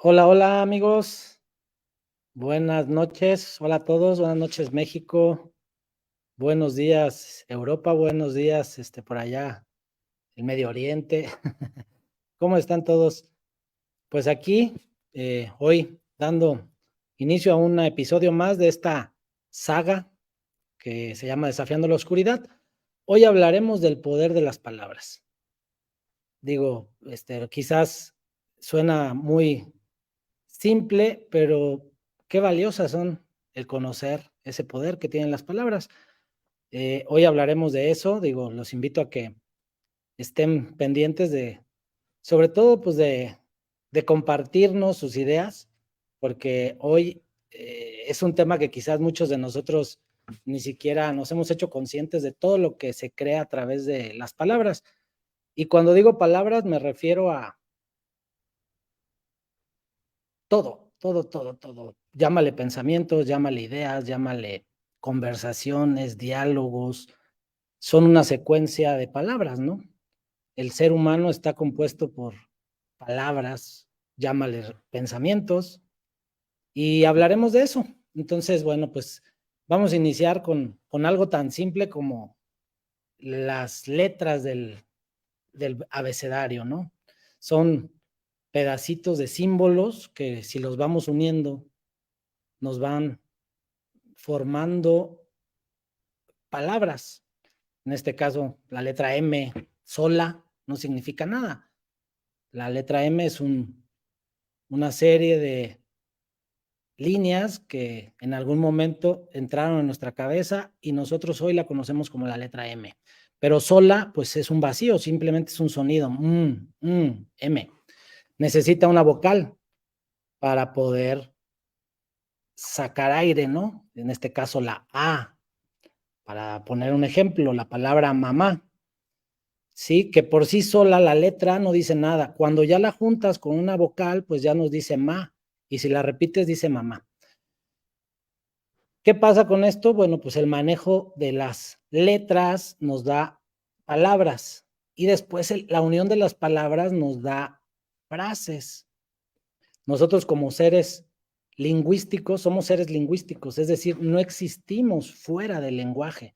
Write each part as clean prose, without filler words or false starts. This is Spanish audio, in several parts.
Hola, hola amigos, buenas noches, hola a todos, buenas noches México, buenos días Europa, buenos días por allá, el Medio Oriente. ¿Cómo están todos? Pues aquí, hoy dando inicio a un episodio más de esta saga que se llama Desafiando la Oscuridad. Hoy hablaremos del poder de las palabras. Digo, quizás suena muy simple, pero qué valiosas son el conocer ese poder que tienen las palabras. Hoy hablaremos de eso, digo, los invito a que estén pendientes de, sobre todo, pues de compartirnos sus ideas, porque hoy es un tema que quizás muchos de nosotros ni siquiera nos hemos hecho conscientes de todo lo que se crea a través de las palabras. Y cuando digo palabras me refiero a todo, todo, todo, todo. Llámale pensamientos, llámale ideas, llámale conversaciones, diálogos. Son una secuencia de palabras, ¿no? El ser humano está compuesto por palabras, llámale pensamientos, y hablaremos de eso. Entonces, bueno, pues vamos a iniciar con algo tan simple como las letras del abecedario, ¿no? Son pedacitos de símbolos que si los vamos uniendo nos van formando palabras. En este caso, la letra M sola no significa nada. La letra M es una serie de líneas que en algún momento entraron en nuestra cabeza y nosotros hoy la conocemos como la letra M. Pero sola, pues es un vacío, simplemente es un sonido. M. Necesita una vocal para poder sacar aire, ¿no? En este caso, la A. Para poner un ejemplo, la palabra mamá, ¿sí? Que por sí sola la letra no dice nada. Cuando ya la juntas con una vocal, pues ya nos dice ma, y si la repites dice mamá. ¿Qué pasa con esto? Bueno, pues el manejo de las letras nos da palabras y después la unión de las palabras nos da frases. Nosotros como seres lingüísticos somos seres lingüísticos, es decir, no existimos fuera del lenguaje.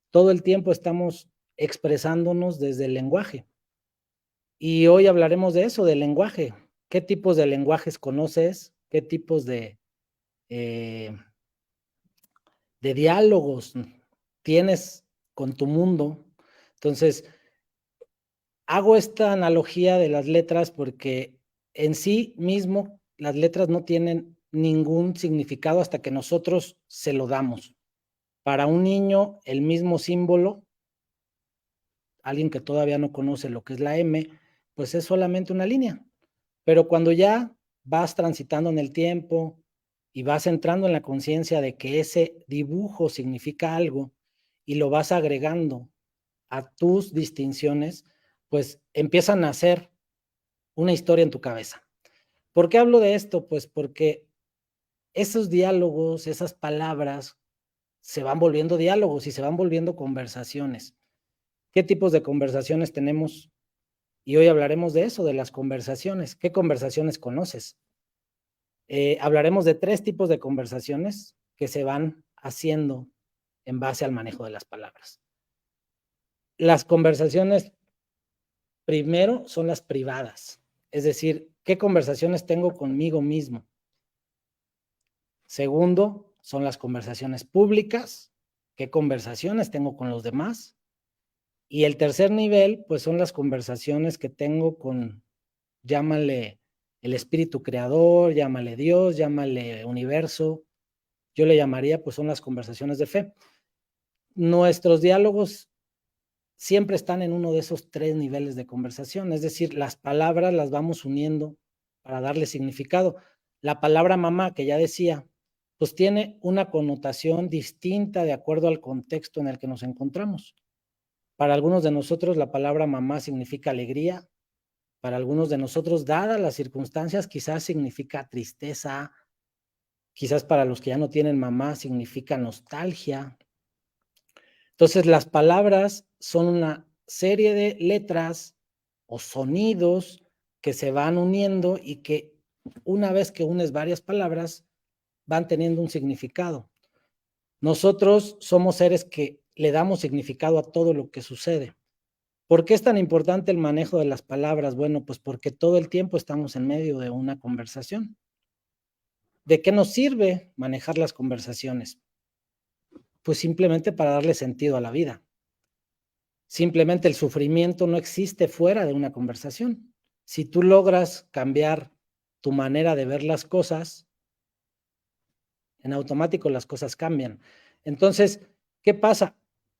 Todo el tiempo estamos expresándonos desde el lenguaje. Y hoy hablaremos de eso, del lenguaje. ¿Qué tipos de lenguajes conoces? ¿Qué tipos eh, de diálogos tienes con tu mundo? Entonces, hago esta analogía de las letras porque en sí mismo las letras no tienen ningún significado hasta que nosotros se lo damos. Para un niño, el mismo símbolo, alguien que todavía no conoce lo que es la M, pues es solamente una línea. Pero cuando ya vas transitando en el tiempo y vas entrando en la conciencia de que ese dibujo significa algo y lo vas agregando a tus distinciones, pues empiezan a hacer una historia en tu cabeza. ¿Por qué hablo de esto? Pues porque esos diálogos, esas palabras, se van volviendo diálogos y se van volviendo conversaciones. ¿Qué tipos de conversaciones tenemos? Y hoy hablaremos de eso, de las conversaciones. ¿Qué conversaciones conoces? Hablaremos de 3 tipos de conversaciones que se van haciendo en base al manejo de las palabras. Las conversaciones, primero, son las privadas, es decir, ¿qué conversaciones tengo conmigo mismo? Segundo, son las conversaciones públicas, ¿qué conversaciones tengo con los demás? Y el tercer nivel, pues son las conversaciones que tengo con, llámale el espíritu creador, llámale Dios, llámale universo, yo le llamaría, pues son las conversaciones de fe. Nuestros diálogos siempre están en uno de esos 3 niveles de conversación, es decir, las palabras las vamos uniendo para darle significado. La palabra mamá, que ya decía, pues tiene una connotación distinta de acuerdo al contexto en el que nos encontramos. Para algunos de nosotros la palabra mamá significa alegría, para algunos de nosotros, dadas las circunstancias, quizás significa tristeza, quizás para los que ya no tienen mamá significa nostalgia. Entonces, las palabras son una serie de letras o sonidos que se van uniendo y que una vez que unes varias palabras, van teniendo un significado. Nosotros somos seres que le damos significado a todo lo que sucede. ¿Por qué es tan importante el manejo de las palabras? Bueno, pues porque todo el tiempo estamos en medio de una conversación. ¿De qué nos sirve manejar las conversaciones? Pues simplemente para darle sentido a la vida. Simplemente el sufrimiento no existe fuera de una conversación. Si tú logras cambiar tu manera de ver las cosas, en automático las cosas cambian. Entonces, ¿qué pasa?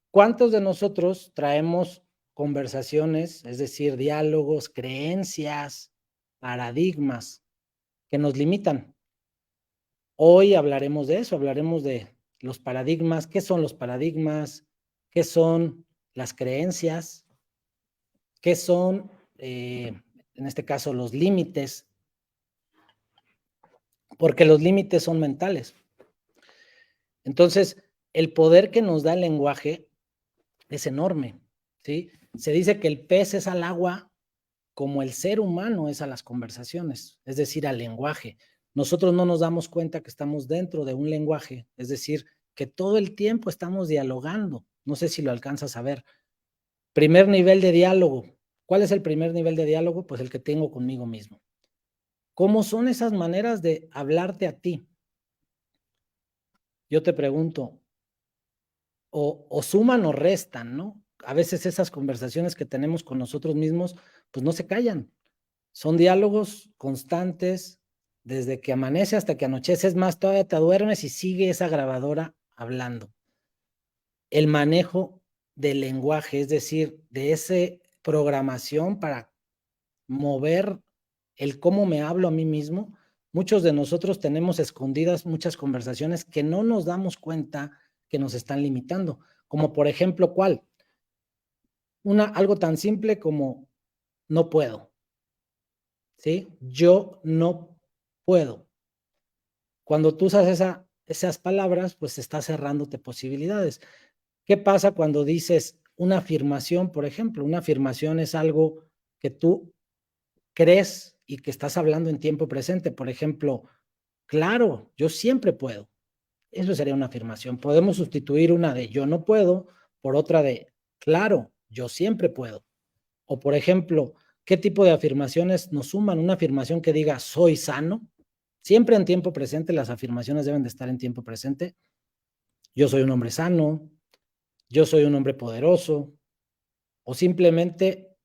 ¿Cuántos de nosotros traemos conversaciones, es decir, diálogos, creencias, paradigmas que nos limitan? Hoy hablaremos de eso, hablaremos de los paradigmas, qué son los paradigmas, qué son las creencias, qué son, en este caso, los límites, porque los límites son mentales. Entonces, el poder que nos da el lenguaje es enorme, ¿sí? Se dice que el pez es al agua como el ser humano es a las conversaciones, es decir, al lenguaje. Nosotros no nos damos cuenta que estamos dentro de un lenguaje, es decir, que todo el tiempo estamos dialogando. No sé si lo alcanzas a ver. Primer nivel de diálogo. ¿Cuál es el primer nivel de diálogo? Pues el que tengo conmigo mismo. ¿Cómo son esas maneras de hablarte a ti? Yo te pregunto, o suman o restan, ¿no? A veces esas conversaciones que tenemos con nosotros mismos, pues no se callan. Son diálogos constantes desde que amanece hasta que anochece. Es más, todavía te duermes y sigue esa grabadora hablando. El manejo del lenguaje, es decir, de esa programación para mover el cómo me hablo a mí mismo. Muchos de nosotros tenemos escondidas muchas conversaciones que no nos damos cuenta que nos están limitando. Como por ejemplo, ¿cuál? Algo tan simple como no puedo, ¿sí? Yo no puedo. Cuando tú usas esas palabras, pues estás cerrándote posibilidades. ¿Qué pasa cuando dices una afirmación, por ejemplo? Una afirmación es algo que tú crees y que estás hablando en tiempo presente. Por ejemplo, claro, yo siempre puedo. Eso sería una afirmación. Podemos sustituir una de yo no puedo por otra de claro, yo siempre puedo. O por ejemplo, ¿qué tipo de afirmaciones nos suman? Una afirmación que diga soy sano. Siempre en tiempo presente, las afirmaciones deben de estar en tiempo presente. Yo soy un hombre sano, yo soy un hombre poderoso, o simplemente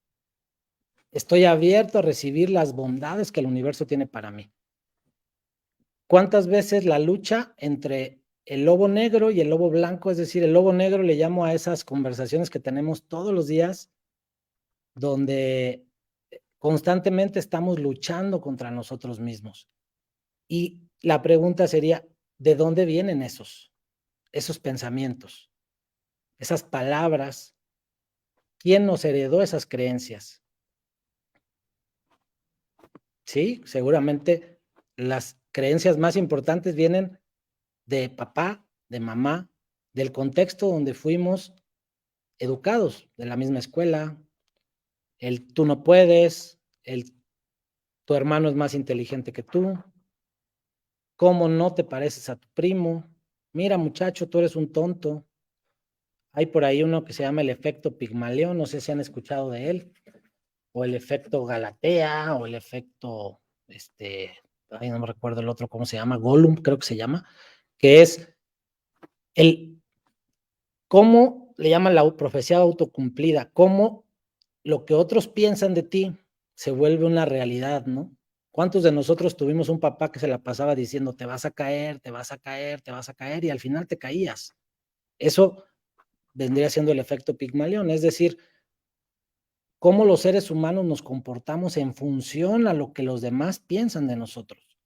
estoy abierto a recibir las bondades que el universo tiene para mí. ¿Cuántas veces la lucha entre el lobo negro y el lobo blanco, es decir, el lobo negro le llamo a esas conversaciones que tenemos todos los días, donde constantemente estamos luchando contra nosotros mismos? Y la pregunta sería, ¿de dónde vienen esos pensamientos, esas palabras? ¿Quién nos heredó esas creencias? Sí, seguramente las creencias más importantes vienen de papá, de mamá, del contexto donde fuimos educados, de la misma escuela, el tú no puedes, el tu hermano es más inteligente que tú, cómo no te pareces a tu primo, mira muchacho, tú eres un tonto. Hay por ahí uno que se llama el efecto Pigmalión, no sé si han escuchado de él, o el efecto Galatea, o el efecto, ahí no me recuerdo el otro, ¿cómo se llama? Gollum, creo que se llama, que es el, cómo le llaman la profecía autocumplida, cómo lo que otros piensan de ti se vuelve una realidad, ¿no? ¿Cuántos de nosotros tuvimos un papá que se la pasaba diciendo, te vas a caer, te vas a caer, te vas a caer, y al final te caías? Eso vendría siendo el efecto Pigmalión, es decir, cómo los seres humanos nos comportamos en función a lo que los demás piensan de nosotros.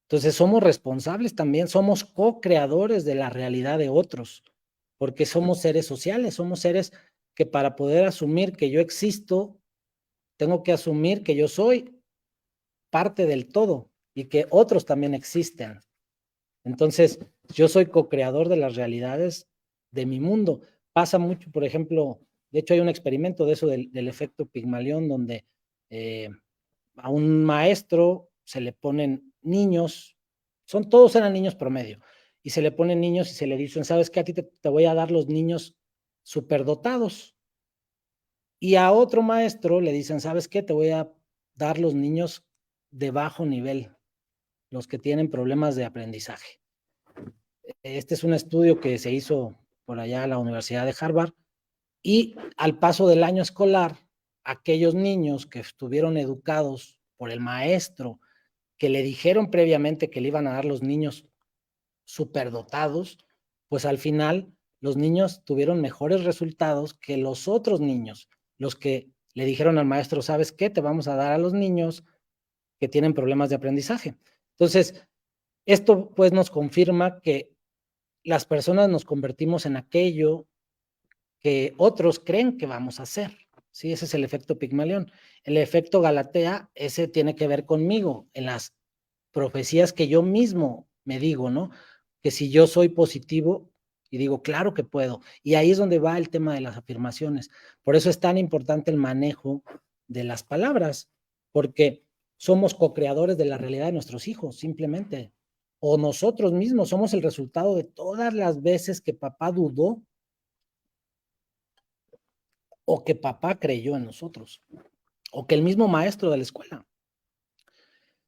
Entonces somos responsables también, somos co-creadores de la realidad de otros, porque somos seres sociales, somos seres que para poder asumir que yo existo, tengo que asumir que yo soy parte del todo y que otros también existen. Entonces, yo soy co-creador de las realidades de mi mundo. Pasa mucho, por ejemplo, de hecho hay un experimento de eso del efecto Pigmalión, donde a un maestro se le ponen niños, todos eran niños promedio, y se le ponen niños y se le dicen, ¿sabes qué? A ti te voy a dar los niños superdotados. Y a otro maestro le dicen, ¿sabes qué? Te voy a dar los niños de bajo nivel, los que tienen problemas de aprendizaje. Este es un estudio que se hizo por allá en la Universidad de Harvard, y al paso del año escolar, aquellos niños que estuvieron educados por el maestro, que le dijeron previamente que le iban a dar los niños superdotados, pues al final los niños tuvieron mejores resultados que los otros niños, los que le dijeron al maestro, ¿sabes qué? Te vamos a dar a los niños que tienen problemas de aprendizaje. Entonces, esto pues nos confirma que las personas nos convertimos en aquello que otros creen que vamos a hacer. Sí, ese es el efecto Pigmalión. El efecto Galatea, ese tiene que ver conmigo, en las profecías que yo mismo me digo, ¿no? Que si yo soy positivo y digo, claro que puedo. Y ahí es donde va el tema de las afirmaciones. Por eso es tan importante el manejo de las palabras, porque somos co-creadores de la realidad de nuestros hijos, simplemente. O nosotros mismos somos el resultado de todas las veces que papá dudó o que papá creyó en nosotros, o que el mismo maestro de la escuela.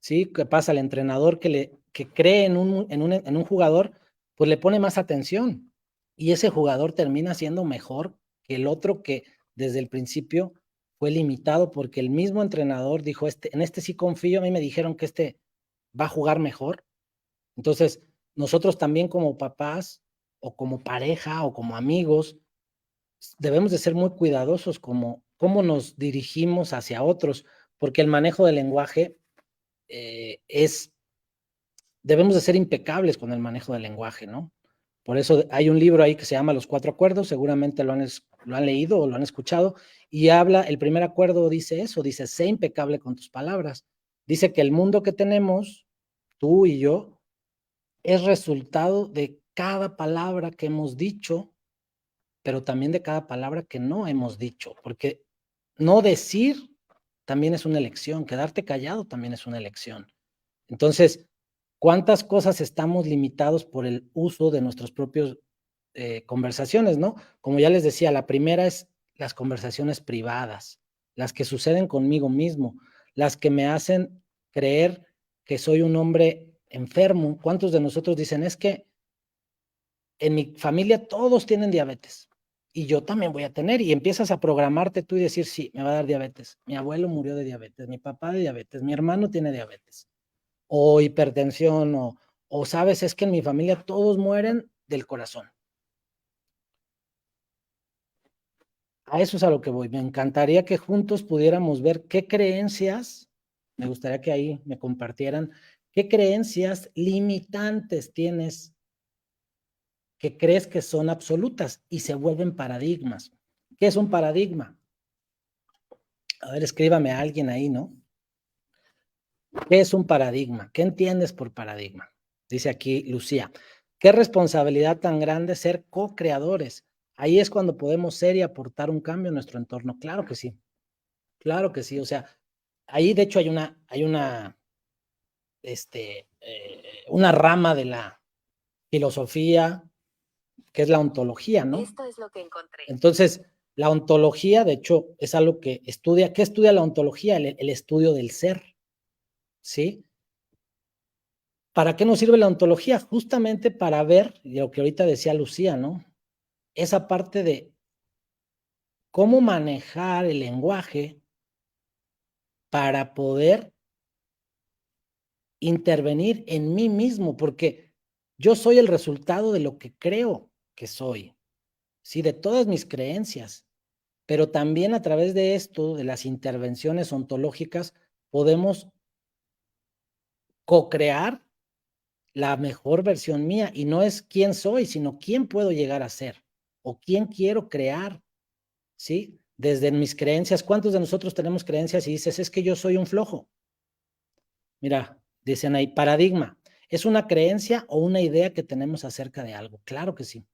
¿Sí? ¿Qué pasa? El entrenador que cree en un jugador, pues le pone más atención, y ese jugador termina siendo mejor que el otro que desde el principio fue limitado porque el mismo entrenador dijo, en este sí confío, a mí me dijeron que este va a jugar mejor. Entonces, nosotros también como papás, o como pareja, o como amigos, debemos de ser muy cuidadosos como cómo nos dirigimos hacia otros, porque el manejo del lenguaje debemos de ser impecables con el manejo del lenguaje, ¿no? Por eso hay un libro ahí que se llama Los Cuatro Acuerdos, seguramente lo han leído o lo han escuchado, y el primer acuerdo dice eso, dice, sé impecable con tus palabras. Dice que el mundo que tenemos, tú y yo, es resultado de cada palabra que hemos dicho, pero también de cada palabra que no hemos dicho, porque no decir también es una elección, quedarte callado también es una elección. Entonces, ¿cuántas cosas estamos limitados por el uso de nuestros propios conversaciones, ¿no? Como ya les decía, la primera es las conversaciones privadas, las que suceden conmigo mismo, las que me hacen creer que soy un hombre enfermo. ¿Cuántos de nosotros dicen, es que en mi familia todos tienen diabetes y yo también voy a tener? Y empiezas a programarte tú y decir, sí, me va a dar diabetes. Mi abuelo murió de diabetes, mi papá de diabetes, mi hermano tiene diabetes, o hipertensión, o sabes, es que en mi familia todos mueren del corazón. A eso es a lo que voy. Me encantaría que juntos pudiéramos ver qué creencias, me gustaría que ahí me compartieran, qué creencias limitantes tienes que crees que son absolutas y se vuelven paradigmas. ¿Qué es un paradigma? A ver, escríbame a alguien ahí, ¿no? ¿Qué es un paradigma? ¿Qué entiendes por paradigma? Dice aquí Lucía, qué responsabilidad tan grande ser co-creadores. Ahí es cuando podemos ser y aportar un cambio en nuestro entorno. Claro que sí, claro que sí. O sea, ahí de hecho una rama de la filosofía que es la ontología, ¿no? Esto es lo que encontré. Entonces, la ontología, de hecho, es algo que estudia. ¿Qué estudia la ontología? El estudio del ser, ¿sí? ¿Para qué nos sirve la ontología? Justamente para ver lo que ahorita decía Lucía, ¿no? Esa parte de cómo manejar el lenguaje para poder intervenir en mí mismo, porque yo soy el resultado de lo que creo que soy, ¿sí? De todas mis creencias, pero también a través de esto, de las intervenciones ontológicas, podemos co-crear la mejor versión mía, y no es quién soy, sino quién puedo llegar a ser o quién quiero crear, ¿sí? Desde mis creencias. ¿Cuántos de nosotros tenemos creencias y dices, es que yo soy un flojo? Mira, dicen ahí, paradigma. ¿Es una creencia o una idea que tenemos acerca de algo? Claro que sí.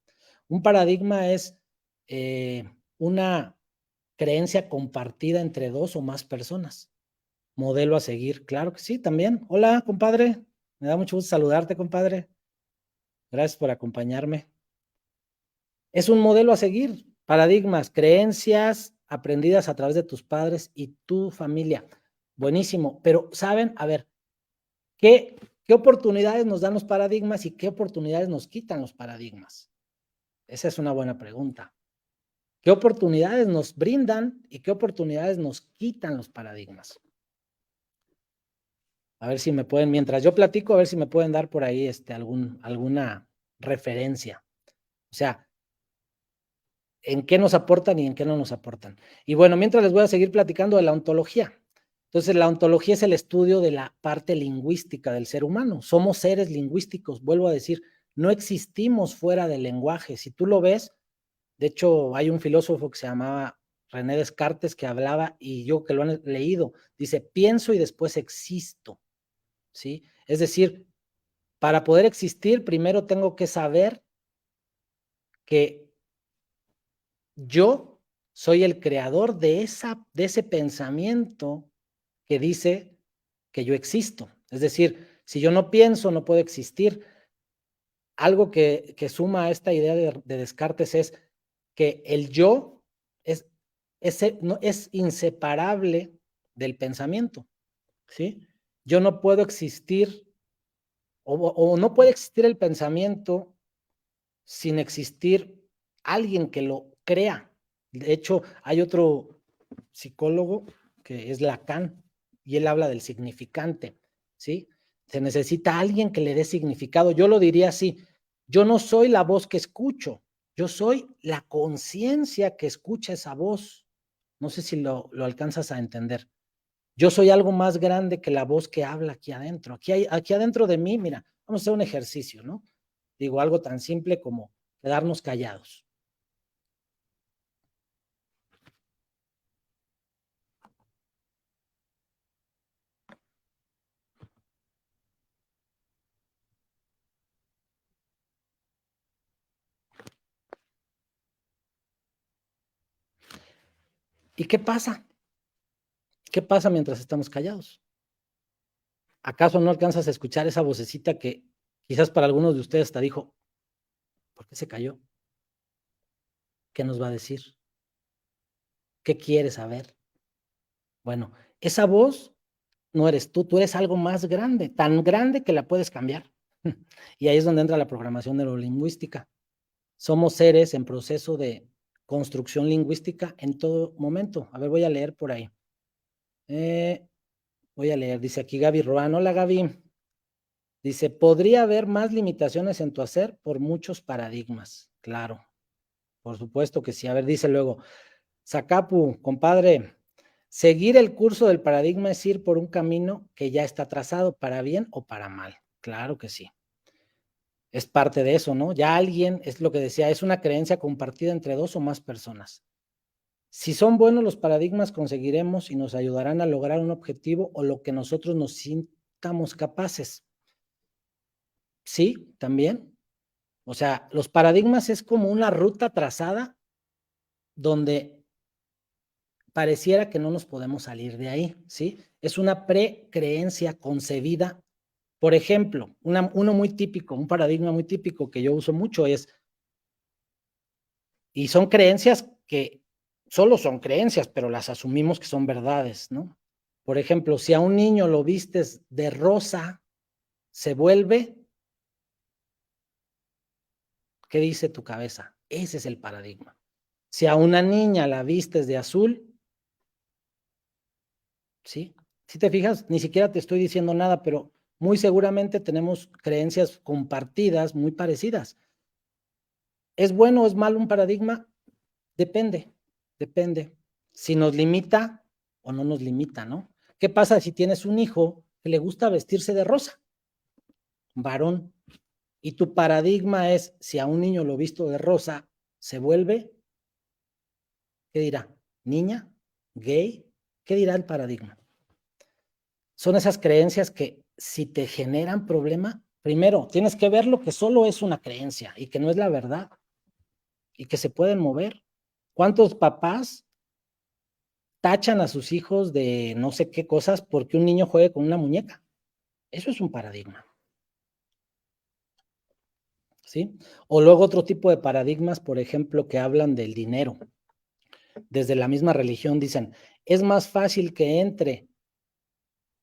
Un paradigma es una creencia compartida entre dos o más personas. modelo a seguir. Claro que sí, también. Hola, compadre. Me da mucho gusto saludarte, compadre. Gracias por acompañarme. Es un modelo a seguir. Paradigmas, creencias aprendidas a través de tus padres y tu familia. Buenísimo. Pero, ¿saben? A ver, ¿qué oportunidades nos dan los paradigmas y qué oportunidades nos quitan los paradigmas? Esa es una buena pregunta. ¿Qué oportunidades nos brindan y qué oportunidades nos quitan los paradigmas? A ver si me pueden, mientras yo platico, a ver si me pueden dar por ahí alguna referencia. O sea, en qué nos aportan y en qué no nos aportan. Y bueno, mientras les voy a seguir platicando de la ontología. Entonces, la ontología es el estudio de la parte lingüística del ser humano. Somos seres lingüísticos, vuelvo a decir, no existimos fuera del lenguaje. Si tú lo ves, de hecho, hay un filósofo que se llamaba René Descartes que hablaba, y yo que lo han leído, dice, pienso y después existo, ¿sí? Es decir, para poder existir, primero tengo que saber que yo soy el creador de ese pensamiento que dice que yo existo. Es decir, si yo no pienso, no puedo existir. Algo que suma a esta idea de Descartes es que el yo es inseparable del pensamiento, ¿sí? Yo no puedo existir, o no puede existir el pensamiento sin existir alguien que lo crea. De hecho, hay otro psicólogo que es Lacan, y él habla del significante, ¿sí? Se necesita alguien que le dé significado. Yo lo diría así, yo no soy la voz que escucho, yo soy la conciencia que escucha esa voz. No sé si lo alcanzas a entender. Yo soy algo más grande que la voz que habla aquí adentro. Aquí adentro de mí, mira, vamos a hacer un ejercicio, ¿no? Digo, algo tan simple como quedarnos callados. ¿Y qué pasa? ¿Qué pasa mientras estamos callados? ¿Acaso no alcanzas a escuchar esa vocecita que quizás para algunos de ustedes hasta dijo, ¿por qué se cayó? ¿Qué nos va a decir? ¿Qué quiere saber? Bueno, esa voz no eres tú eres algo más grande, tan grande que la puedes cambiar. Y ahí es donde entra la programación neurolingüística. Somos seres en proceso de construcción lingüística en todo momento. A ver, voy a leer por ahí. Voy a leer, dice aquí Gaby Roan. Hola Gaby. Dice, podría haber más limitaciones en tu hacer por muchos paradigmas. Claro, por supuesto que sí. A ver, dice luego, Zacapu, compadre, seguir el curso del paradigma es ir por un camino que ya está trazado, para bien o para mal. Claro que sí. Es parte de eso, ¿no? Ya alguien, es lo que decía, es una creencia compartida entre dos o más personas. Si son buenos los paradigmas, conseguiremos y nos ayudarán a lograr un objetivo o lo que nosotros nos sintamos capaces. Sí, también. O sea, los paradigmas es como una ruta trazada donde pareciera que no nos podemos salir de ahí, ¿sí? Es una precreencia concebida. Por ejemplo, uno muy típico, un paradigma muy típico que yo uso mucho es, y son creencias que solo son creencias, pero las asumimos que son verdades, ¿no? Por ejemplo, si a un niño lo vistes de rosa, se vuelve, ¿qué dice tu cabeza? Ese es el paradigma. Si a una niña la vistes de azul, ¿sí? Si te fijas, ni siquiera te estoy diciendo nada, pero muy seguramente tenemos creencias compartidas muy parecidas. ¿Es bueno o es malo un paradigma? Depende, depende. Si nos limita o no nos limita, ¿no? ¿Qué pasa si tienes un hijo que le gusta vestirse de rosa, varón, y tu paradigma es, si a un niño lo visto de rosa, se vuelve, ¿qué dirá? ¿Niña? ¿Gay? ¿Qué dirá el paradigma? Son esas creencias que si te generan problema, primero tienes que verlo que solo es una creencia y que no es la verdad y que se pueden mover. ¿Cuántos papás tachan a sus hijos de no sé qué cosas porque un niño juegue con una muñeca. Eso es un paradigma, ¿sí? O luego otro tipo de paradigmas, por ejemplo, que hablan del dinero. Desde la misma religión dicen, es más fácil que entre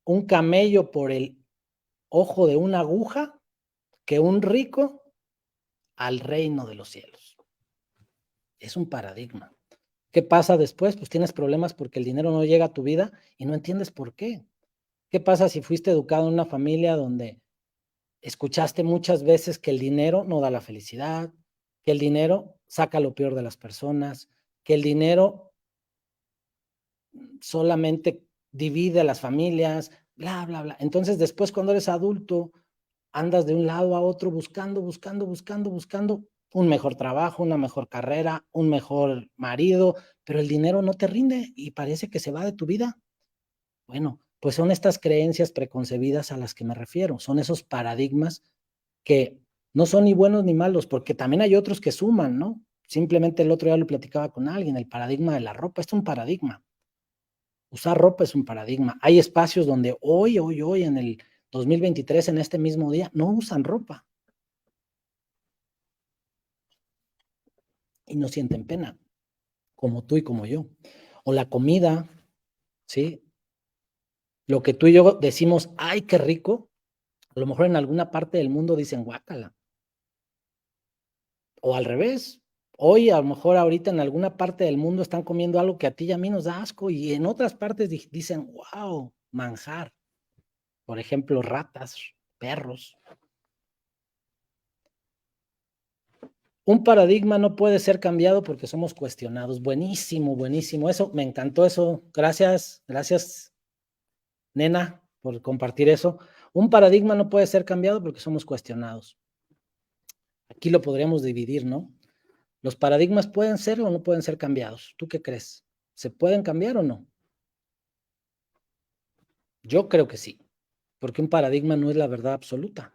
un camello por el ojo de una aguja que un rico al reino de los cielos. Es un paradigma. ¿Qué pasa después? Pues tienes problemas porque el dinero no llega a tu vida y no entiendes por qué. ¿Qué pasa si fuiste educado en una familia donde escuchaste muchas veces que el dinero no da la felicidad, que el dinero saca lo peor de las personas, que el dinero solamente divide a las familias, bla, bla, bla? Entonces después cuando eres adulto, andas de un lado a otro buscando un mejor trabajo, una mejor carrera, un mejor marido, pero el dinero no te rinde y parece que se va de tu vida. Bueno, pues son estas creencias preconcebidas a las que me refiero, son esos paradigmas que no son ni buenos ni malos, porque también hay otros que suman, ¿no? Simplemente el otro día lo platicaba con alguien, el paradigma de la ropa, es un paradigma. Usar ropa es un paradigma. Hay espacios donde hoy, en el 2023, en este mismo día, no usan ropa y no sienten pena, como tú y como yo. O la comida, ¿sí? Lo que tú y yo decimos, ay, qué rico, a lo mejor en alguna parte del mundo dicen guácala. O al revés, hoy a lo mejor ahorita en alguna parte del mundo están comiendo algo que a ti y a mí nos da asco y en otras partes dicen, wow, manjar. Por ejemplo, ratas, perros. Un paradigma no puede ser cambiado porque somos cuestionados. Buenísimo, buenísimo. Eso, me encantó eso. Gracias, gracias, nena, por compartir eso. Un paradigma no puede ser cambiado porque somos cuestionados. Aquí lo podríamos dividir, ¿no? Los paradigmas pueden ser o no pueden ser cambiados. ¿Tú qué crees? ¿Se pueden cambiar o no? Yo creo que sí, porque un paradigma no es la verdad absoluta,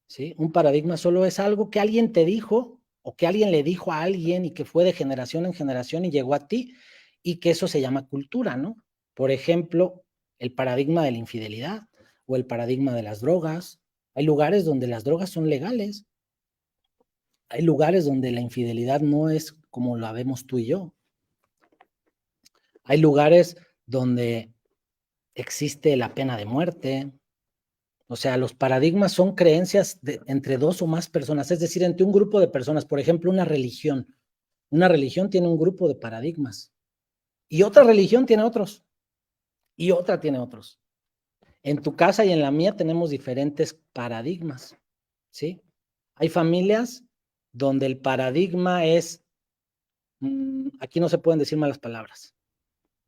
¿sí? Un paradigma solo es algo que alguien te dijo o que alguien le dijo a alguien y que fue de generación en generación y llegó a ti y que eso se llama cultura, ¿no? Por ejemplo, el paradigma de la infidelidad o el paradigma de las drogas. Hay lugares donde las drogas son legales. Hay lugares donde la infidelidad no es como la vemos tú y yo. Hay lugares donde existe la pena de muerte. O sea, los paradigmas son creencias entre dos o más personas, es decir, entre un grupo de personas. Por ejemplo, una religión. Una religión tiene un grupo de paradigmas y otra religión tiene otros y otra tiene otros. En tu casa y en la mía tenemos diferentes paradigmas, ¿sí? Hay familias donde el paradigma es, aquí no se pueden decir malas palabras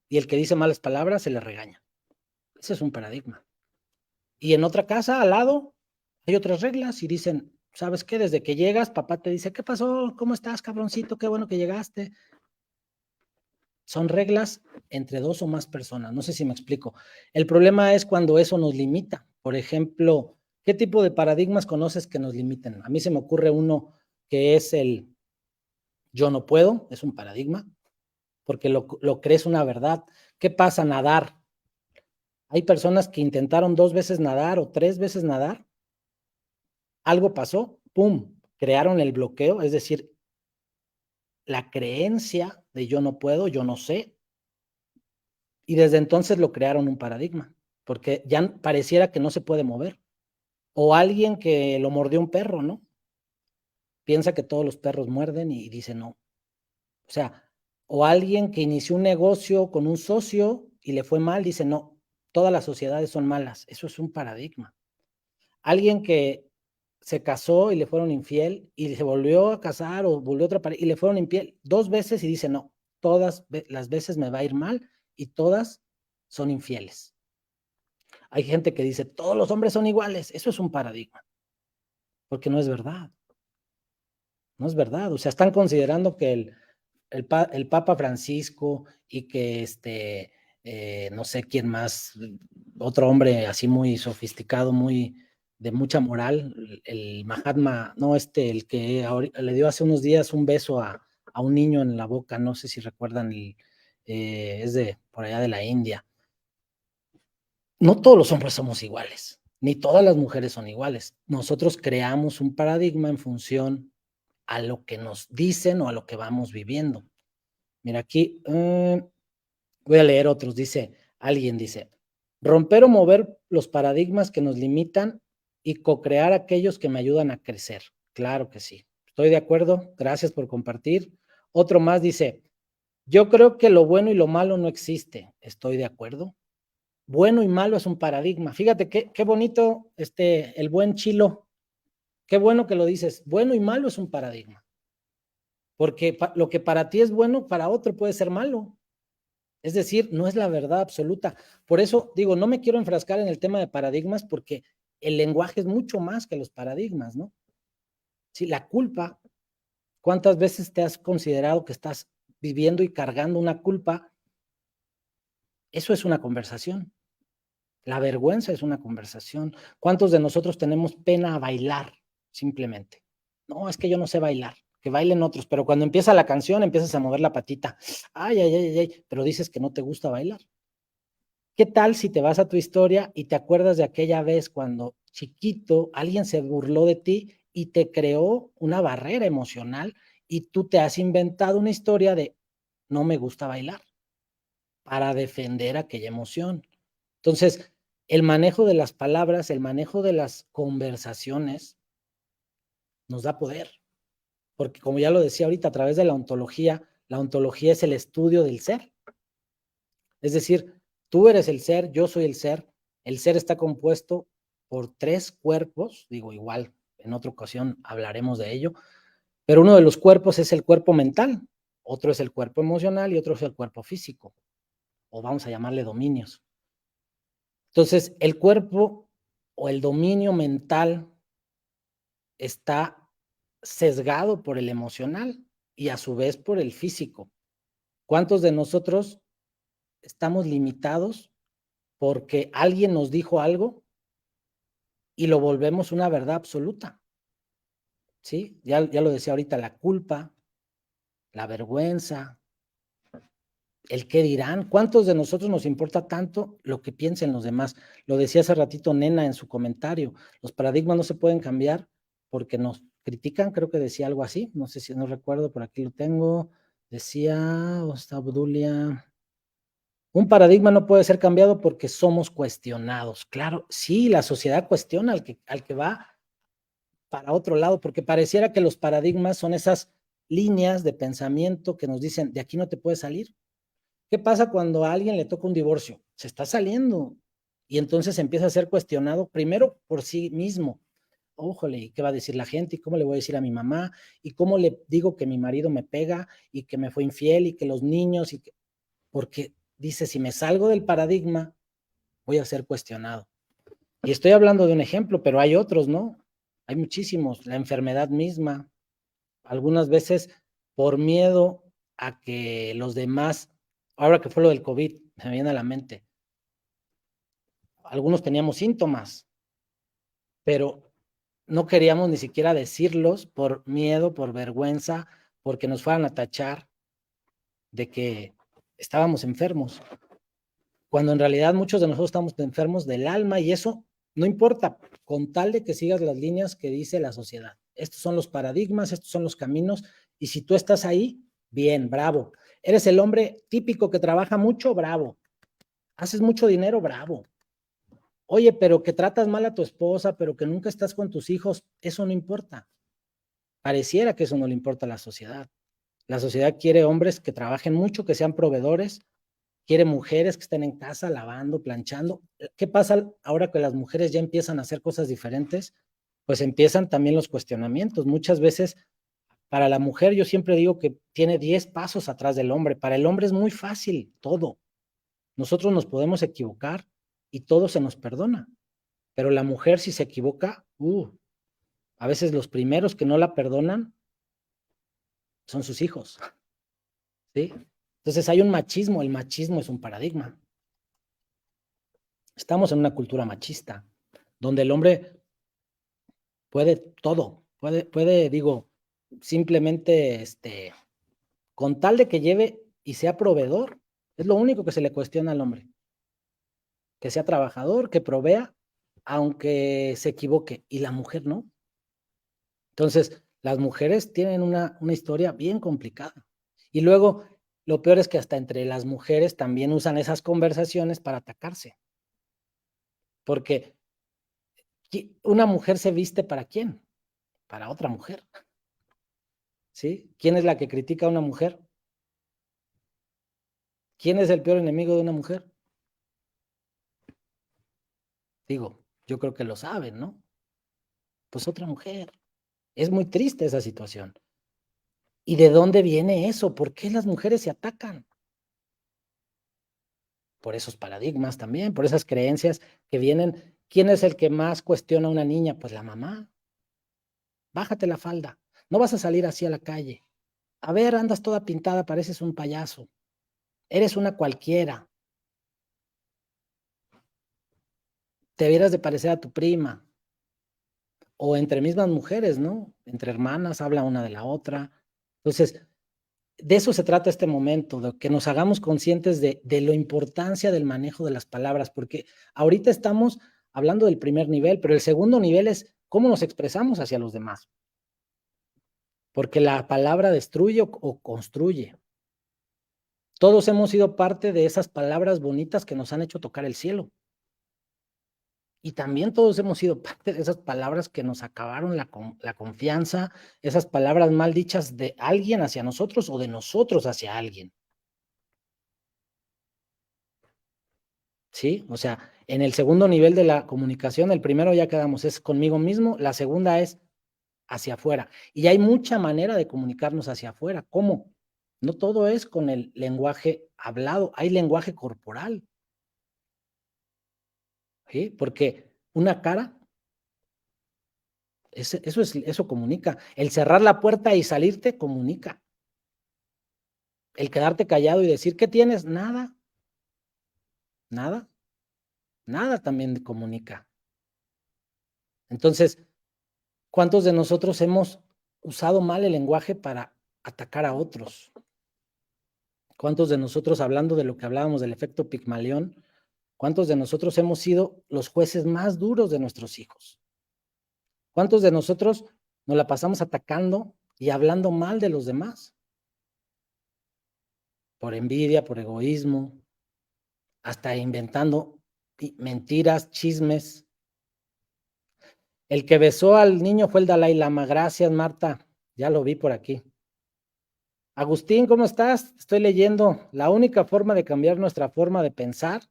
y el que dice malas palabras se le regaña. Ese es un paradigma. Y en otra casa, al lado, hay otras reglas y dicen, ¿sabes qué? Desde que llegas, papá te dice, ¿qué pasó? ¿Cómo estás, cabroncito? Qué bueno que llegaste. Son reglas entre dos o más personas. No sé si me explico. El problema es cuando eso nos limita. Por ejemplo, ¿qué tipo de paradigmas conoces que nos limiten? A mí se me ocurre uno que es el yo no puedo, es un paradigma, porque lo crees una verdad. ¿Qué pasa? Nadar. Hay personas que intentaron 2 veces nadar o 3 veces nadar, algo pasó, ¡pum! Crearon el bloqueo, es decir, la creencia de yo no puedo, yo no sé, y desde entonces lo crearon un paradigma, porque ya pareciera que no se puede mover. O alguien que lo mordió un perro, ¿no? Piensa que todos los perros muerden y dice no. O sea, o alguien que inició un negocio con un socio y le fue mal, dice no, todas las sociedades son malas. Eso es un paradigma. Alguien que se casó y le fueron infiel y se volvió a casar o volvió a otra pareja y le fueron infiel 2 veces y dice, no, todas las veces me va a ir mal y todas son infieles. Hay gente que dice, todos los hombres son iguales. Eso es un paradigma, porque no es verdad. No es verdad. O sea, están considerando que el Papa Francisco y que no sé quién más, otro hombre así muy sofisticado, muy de mucha moral, el Mahatma, no, el que le dio hace unos días un beso a un niño en la boca, no sé si recuerdan es de por allá de la India. No todos los hombres somos iguales, ni todas las mujeres son iguales. Nosotros creamos un paradigma en función a lo que nos dicen o a lo que vamos viviendo. Mira, aquí voy a leer otros. Alguien dice, romper o mover los paradigmas que nos limitan y co-crear aquellos que me ayudan a crecer. Claro que sí. Estoy de acuerdo. Gracias por compartir. Otro más dice, yo creo que lo bueno y lo malo no existe. Estoy de acuerdo. Bueno y malo es un paradigma. Fíjate qué bonito el buen Chilo. Qué bueno que lo dices. Bueno y malo es un paradigma. Porque lo que para ti es bueno, para otro puede ser malo. Es decir, no es la verdad absoluta. Por eso digo, no me quiero enfrascar en el tema de paradigmas porque el lenguaje es mucho más que los paradigmas, ¿no? Sí, la culpa, ¿cuántas veces te has considerado que estás viviendo y cargando una culpa? Eso es una conversación. La vergüenza es una conversación. ¿Cuántos de nosotros tenemos pena a bailar simplemente? No, es que yo no sé bailar, que bailen otros, pero cuando empieza la canción empiezas a mover la patita. Ay, ay, ay, ay, pero dices que no te gusta bailar. ¿Qué tal si te vas a tu historia y te acuerdas de aquella vez cuando chiquito alguien se burló de ti y te creó una barrera emocional y tú te has inventado una historia de no me gusta bailar para defender aquella emoción? Entonces, el manejo de las palabras, el manejo de las conversaciones nos da poder, porque como ya lo decía ahorita, a través de la ontología es el estudio del ser. Es decir, tú eres el ser, yo soy el ser está compuesto por 3 cuerpos, digo igual, en otra ocasión hablaremos de ello, pero uno de los cuerpos es el cuerpo mental, otro es el cuerpo emocional y otro es el cuerpo físico, o vamos a llamarle dominios. Entonces, el cuerpo o el dominio mental está sesgado por el emocional y a su vez por el físico. ¿Cuántos de nosotros estamos limitados porque alguien nos dijo algo y lo volvemos una verdad absoluta? ¿Sí? Ya lo decía ahorita, la culpa, la vergüenza, el qué dirán. ¿Cuántos de nosotros nos importa tanto lo que piensen los demás? Lo decía hace ratito Nena en su comentario. Los paradigmas no se pueden cambiar porque nos critican, creo que decía algo así, no sé si no recuerdo, por aquí lo tengo. Decía Abdulia, un paradigma no puede ser cambiado porque somos cuestionados. Claro, sí, la sociedad cuestiona al que va para otro lado, porque pareciera que los paradigmas son esas líneas de pensamiento que nos dicen, de aquí no te puedes salir. ¿Qué pasa cuando a alguien le toca un divorcio? Se está saliendo y entonces empieza a ser cuestionado primero por sí mismo. Ójole, ¿y qué va a decir la gente? ¿Y cómo le voy a decir a mi mamá? ¿Y cómo le digo que mi marido me pega y que me fue infiel y que los niños? Porque dice, si me salgo del paradigma, voy a ser cuestionado. Y estoy hablando de un ejemplo, pero hay otros, ¿no? Hay muchísimos. La enfermedad misma, algunas veces por miedo a que los demás, ahora que fue lo del COVID, me viene a la mente, algunos teníamos síntomas, pero no queríamos ni siquiera decirlos por miedo, por vergüenza, porque nos fueran a tachar de que estábamos enfermos, cuando en realidad muchos de nosotros estamos enfermos del alma y eso no importa, con tal de que sigas las líneas que dice la sociedad. Estos son los paradigmas, estos son los caminos, y si tú estás ahí, bien, bravo. Eres el hombre típico que trabaja mucho, bravo. Haces mucho dinero, bravo. Oye, pero que tratas mal a tu esposa, pero que nunca estás con tus hijos, eso no importa. Pareciera que eso no le importa a la sociedad. La sociedad quiere hombres que trabajen mucho, que sean proveedores, quiere mujeres que estén en casa lavando, planchando. ¿Qué pasa ahora que las mujeres ya empiezan a hacer cosas diferentes? Pues empiezan también los cuestionamientos. Muchas veces para la mujer yo siempre digo que tiene 10 pasos atrás del hombre. Para el hombre es muy fácil todo. Nosotros nos podemos equivocar y todo se nos perdona. Pero la mujer si se equivoca, a veces los primeros que no la perdonan son sus hijos. ¿Sí? Entonces hay un machismo, el machismo es un paradigma. Estamos en una cultura machista, donde el hombre puede todo, digo, simplemente, con tal de que lleve y sea proveedor, Es lo único que se le cuestiona al hombre. Que sea trabajador, que provea, aunque se equivoque, y la mujer no. Entonces, las mujeres tienen una historia bien complicada. Y luego, lo peor es que hasta entre las mujeres también usan esas conversaciones para atacarse. Porque una mujer se viste ¿para quién? Para otra mujer. ¿Sí? ¿Quién es la que critica a una mujer? ¿Quién es el peor enemigo de una mujer? Digo, yo creo que lo saben, ¿no? Pues otra mujer. Es muy triste esa situación. ¿Y de dónde viene eso? ¿Por qué las mujeres se atacan? Por esos paradigmas también, por esas creencias que vienen. ¿Quién es el que más cuestiona a una niña? Pues la mamá. Bájate la falda. No vas a salir así a la calle. A ver, andas toda pintada, pareces un payaso. Eres una cualquiera. Te debieras de parecer a tu prima. O entre mismas mujeres, ¿no? Entre hermanas, habla una de la otra. Entonces, de eso se trata este momento, de que nos hagamos conscientes de la importancia del manejo de las palabras, porque ahorita estamos hablando del primer nivel, pero el segundo nivel es cómo nos expresamos hacia los demás. Porque la palabra destruye o construye. Todos hemos sido parte de esas palabras bonitas que nos han hecho tocar el cielo. Y también todos hemos sido parte de esas palabras que nos acabaron la confianza, esas palabras mal dichas de alguien hacia nosotros o de nosotros hacia alguien. ¿Sí? O sea, en el segundo nivel de la comunicación, el primero ya quedamos, es conmigo mismo, la segunda es hacia afuera. Y hay mucha manera de comunicarnos hacia afuera. ¿Cómo? No todo es con el lenguaje hablado, hay lenguaje corporal. ¿Sí? Porque una cara, eso comunica. El cerrar la puerta y salirte comunica. El quedarte callado y decir, ¿qué tienes? Nada, nada, nada también comunica. Entonces, ¿cuántos de nosotros hemos usado mal el lenguaje para atacar a otros? ¿Cuántos de nosotros, hablando de lo que hablábamos del efecto Pigmalión, cuántos de nosotros hemos sido los jueces más duros de nuestros hijos? ¿Cuántos de nosotros nos la pasamos atacando y hablando mal de los demás? Por envidia, por egoísmo, hasta inventando mentiras, chismes. El que besó al niño fue el Dalai Lama. Gracias, Marta. Ya lo vi por aquí. Agustín, ¿cómo estás? Estoy leyendo. La única forma de cambiar nuestra forma de pensar.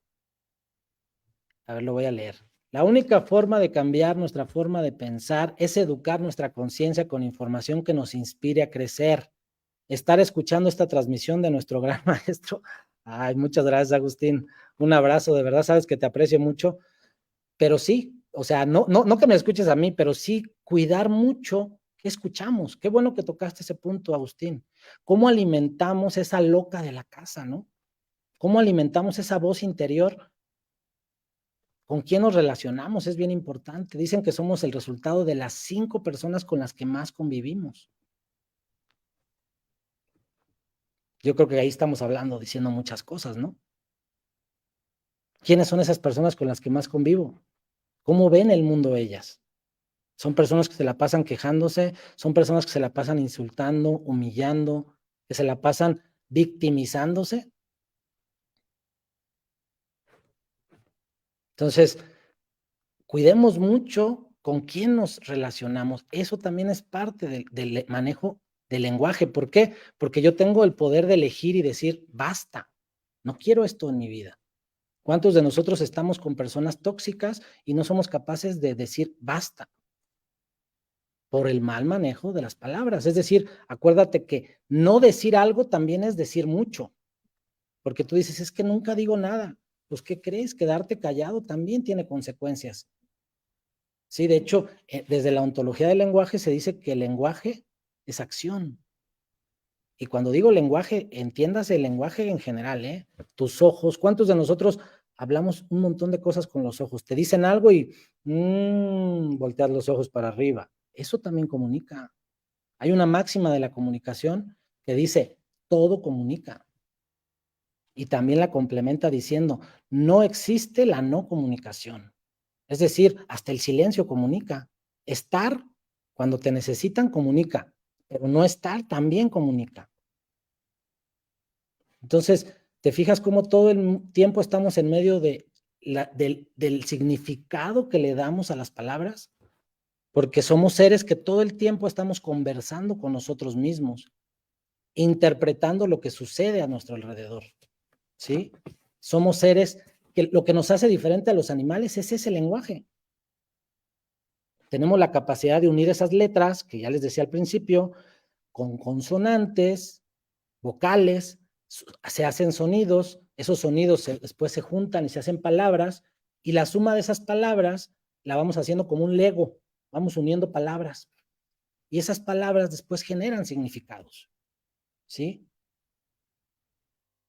A ver, lo voy a leer. La única forma de cambiar nuestra forma de pensar es educar nuestra conciencia con información que nos inspire a crecer. Estar escuchando esta transmisión de nuestro gran maestro. Ay, muchas gracias, Agustín. Un abrazo, de verdad, sabes que te aprecio mucho. Pero sí, o sea, no que me escuches a mí, pero sí cuidar mucho qué escuchamos. Qué bueno que tocaste ese punto, Agustín. ¿Cómo alimentamos esa loca de la casa, no? ¿Cómo alimentamos esa voz interior? ¿Con quién nos relacionamos? Es bien importante. Dicen que somos el resultado de las 5 personas con las que más convivimos. Yo creo que ahí estamos hablando, diciendo muchas cosas, ¿no? ¿Quiénes son esas personas con las que más convivo? ¿Cómo ven el mundo ellas? Son personas que se la pasan quejándose, son personas que se la pasan insultando, humillando, que se la pasan victimizándose. Entonces, cuidemos mucho con quién nos relacionamos. Eso también es parte del manejo del lenguaje. ¿Por qué? Porque yo tengo el poder de elegir y decir, basta, no quiero esto en mi vida. ¿Cuántos de nosotros estamos con personas tóxicas y no somos capaces de decir basta? Por el mal manejo de las palabras. Es decir, acuérdate que no decir algo también es decir mucho, porque tú dices, es que nunca digo nada. Pues, ¿qué crees? Quedarte callado también tiene consecuencias. Sí, de hecho, desde la ontología del lenguaje se dice que el lenguaje es acción. Y cuando digo lenguaje, entiéndase el lenguaje en general, ¿eh? Tus ojos, ¿cuántos de nosotros hablamos un montón de cosas con los ojos? Te dicen algo y volteas los ojos para arriba. Eso también comunica. Hay una máxima de la comunicación que dice, todo comunica. Y también la complementa diciendo, no existe la no comunicación. Es decir, hasta el silencio comunica. Estar, cuando te necesitan, comunica, pero no estar también comunica. Entonces, ¿te fijas cómo todo el tiempo estamos en medio del significado que le damos a las palabras? Porque somos seres que todo el tiempo estamos conversando con nosotros mismos, interpretando lo que sucede a nuestro alrededor, ¿sí? Somos seres que lo que nos hace diferente a los animales es ese lenguaje. Tenemos la capacidad de unir esas letras, que ya les decía al principio, con consonantes, vocales, se hacen sonidos, esos sonidos después se juntan y se hacen palabras, y la suma de esas palabras la vamos haciendo como un Lego, vamos uniendo palabras, y esas palabras después generan significados, ¿sí?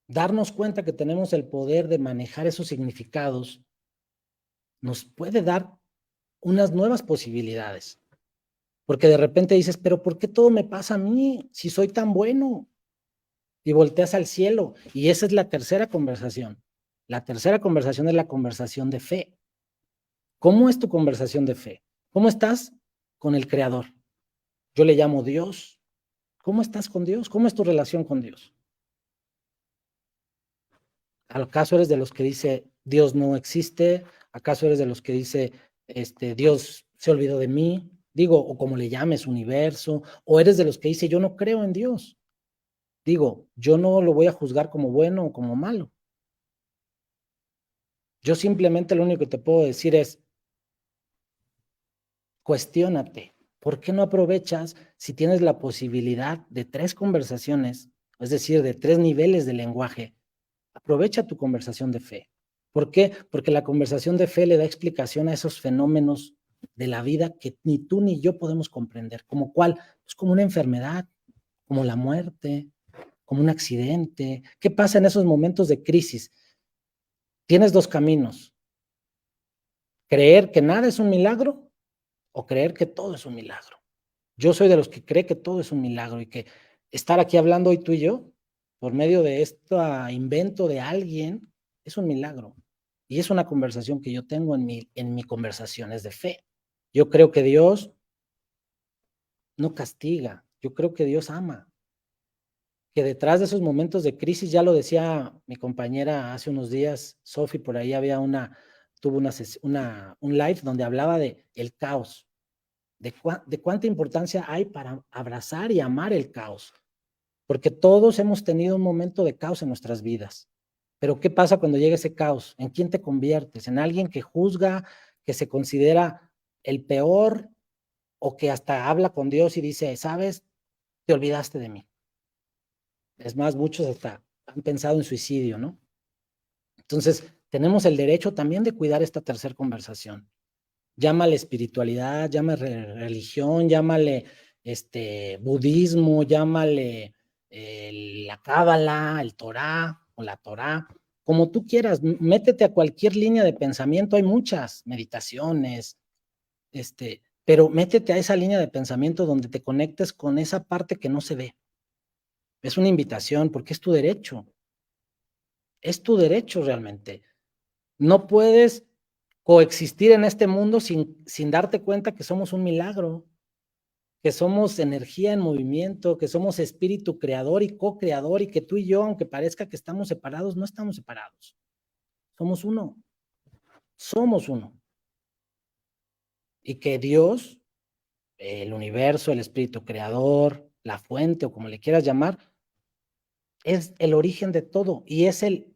Darnos cuenta que tenemos el poder de manejar esos significados nos puede dar unas nuevas posibilidades, porque de repente dices, pero ¿por qué todo me pasa a mí si soy tan bueno? Y volteas al cielo, y esa es la tercera conversación. La tercera conversación es la conversación de fe. ¿Cómo es tu conversación de fe? ¿Cómo estás con el Creador? Yo le llamo Dios. ¿Cómo estás con Dios? ¿Cómo es tu relación con Dios? ¿Acaso eres de los que dice Dios no existe? ¿Acaso eres de los que dice Dios se olvidó de mí? Digo, o como le llames, universo, o eres de los que dice yo no creo en Dios. Digo, yo no lo voy a juzgar como bueno o como malo. Yo simplemente lo único que te puedo decir es, cuestiónate, ¿por qué no aprovechas si tienes la posibilidad de 3 conversaciones, es decir, de 3 niveles de lenguaje? Aprovecha tu conversación de fe. ¿Por qué? Porque la conversación de fe le da explicación a esos fenómenos de la vida que ni tú ni yo podemos comprender. ¿Como cuál? Pues como una enfermedad, como la muerte, como un accidente. ¿Qué pasa en esos momentos de crisis? Tienes 2 caminos. Creer que nada es un milagro o creer que todo es un milagro. Yo soy de los que cree que todo es un milagro y que estar aquí hablando hoy tú y yo, por medio de este invento de alguien, es un milagro. Y es una conversación que yo tengo en mi conversaciones de fe. Yo creo que Dios no castiga, yo creo que Dios ama. Que detrás de esos momentos de crisis, ya lo decía mi compañera hace unos días, Sofi, por ahí tuvo un live donde hablaba de el caos, de cuánta importancia hay para abrazar y amar el caos, porque todos hemos tenido un momento de caos en nuestras vidas. Pero ¿qué pasa cuando llega ese caos? ¿En quién te conviertes? ¿En alguien que juzga, que se considera el peor o que hasta habla con Dios y dice, sabes, te olvidaste de mí? Es más, muchos hasta han pensado en suicidio, ¿no? Entonces, tenemos el derecho también de cuidar esta tercera conversación. Llámale espiritualidad, llámale religión, llámale budismo, llámale la cábala, el Torá o la Torá, como tú quieras, métete a cualquier línea de pensamiento, hay muchas meditaciones, pero métete a esa línea de pensamiento donde te conectes con esa parte que no se ve. Es una invitación porque es tu derecho realmente. No puedes coexistir en este mundo sin darte cuenta que somos un milagro, que somos energía en movimiento, que somos espíritu creador y co-creador y que tú y yo, aunque parezca que estamos separados, no estamos separados. Somos uno. Somos uno. Y que Dios, el universo, el espíritu creador, la fuente o como le quieras llamar, es el origen de todo y es el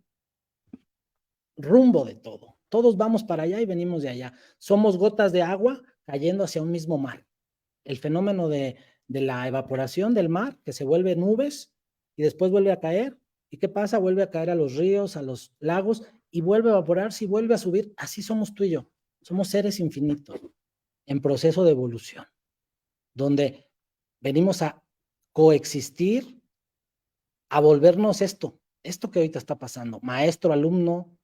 rumbo de todo. Todos vamos para allá y venimos de allá. Somos gotas de agua cayendo hacia un mismo mar. El fenómeno de la evaporación del mar, que se vuelve nubes y después vuelve a caer. ¿Y qué pasa? Vuelve a caer a los ríos, a los lagos y vuelve a evaporarse y vuelve a subir. Así somos tú y yo. Somos seres infinitos en proceso de evolución, donde venimos a coexistir, a volvernos esto que ahorita está pasando, maestro, alumno.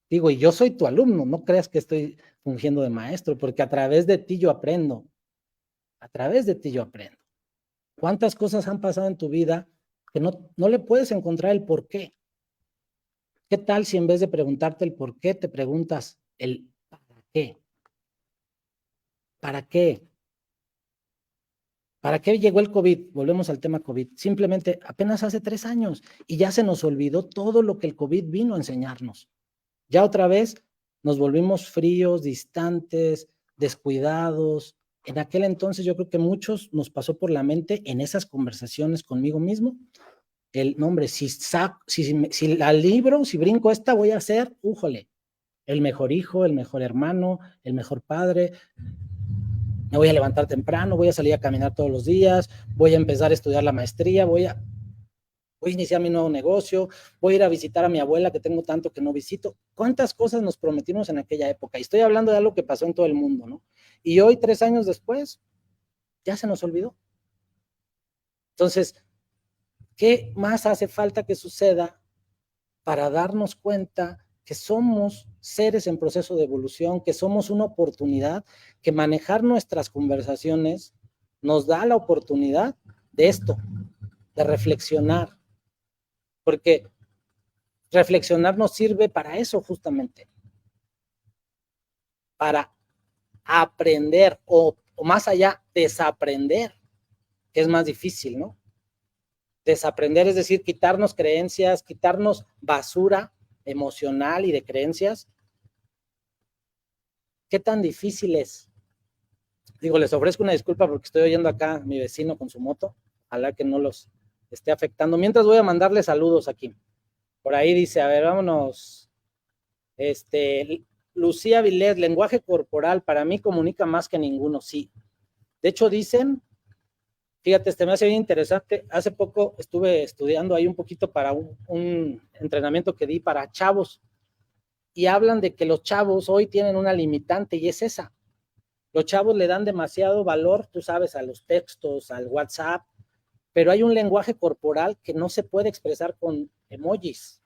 Digo, y yo soy tu alumno, no creas que estoy fungiendo de maestro, porque a través de ti yo aprendo. A través de ti yo aprendo. ¿Cuántas cosas han pasado en tu vida que no le puedes encontrar el por qué? ¿Qué tal si en vez de preguntarte el por qué, te preguntas el para qué? ¿Para qué? ¿Para qué llegó el COVID? Volvemos al tema COVID. Simplemente apenas hace 3 años y ya se nos olvidó todo lo que el COVID vino a enseñarnos. Ya otra vez nos volvimos fríos, distantes, descuidados. En aquel entonces yo creo que muchos nos pasó por la mente en esas conversaciones conmigo mismo, el nombre, si la libro, si brinco esta, voy a ser, újole, el mejor hijo, el mejor hermano, el mejor padre, me voy a levantar temprano, voy a salir a caminar todos los días, voy a empezar a estudiar la maestría, voy a iniciar mi nuevo negocio, voy a ir a visitar a mi abuela que tengo tanto que no visito. ¿Cuántas cosas nos prometimos en aquella época? Y estoy hablando de algo que pasó en todo el mundo, ¿no? Y hoy, 3 años después, ya se nos olvidó. Entonces, ¿qué más hace falta que suceda para darnos cuenta que somos seres en proceso de evolución, que somos una oportunidad, que manejar nuestras conversaciones nos da la oportunidad de esto, de reflexionar, porque reflexionar nos sirve para eso justamente, para aprender o más allá, desaprender, que es más difícil, ¿no? Desaprender, es decir, quitarnos creencias, quitarnos basura emocional y de creencias. ¿Qué tan difícil es? Digo, les ofrezco una disculpa porque estoy oyendo acá a mi vecino con su moto. Ojalá que no los esté afectando. Mientras voy a mandarle saludos aquí. Por ahí dice, a ver, vámonos. Lucía Vilés, lenguaje corporal, para mí comunica más que ninguno, sí. De hecho, dicen, fíjate, me hace bien interesante. Hace poco estuve estudiando ahí un poquito para un entrenamiento que di para chavos. Y hablan de que los chavos hoy tienen una limitante y es esa. Los chavos le dan demasiado valor, tú sabes, a los textos, al WhatsApp, pero hay un lenguaje corporal que no se puede expresar con emojis,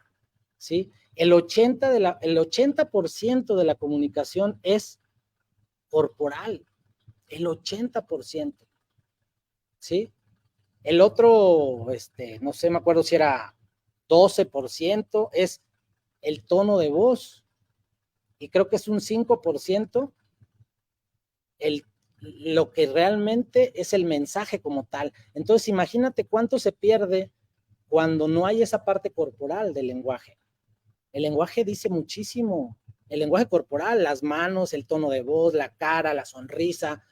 ¿sí? El 80% de la comunicación es corporal, el 80%, ¿sí? El otro, no sé, me acuerdo si era 12%, es el tono de voz, y creo que es un 5% lo que realmente es el mensaje como tal. Entonces, imagínate cuánto se pierde cuando no hay esa parte corporal del lenguaje. El lenguaje dice muchísimo. El lenguaje corporal, las manos, el tono de voz, la cara, la sonrisa,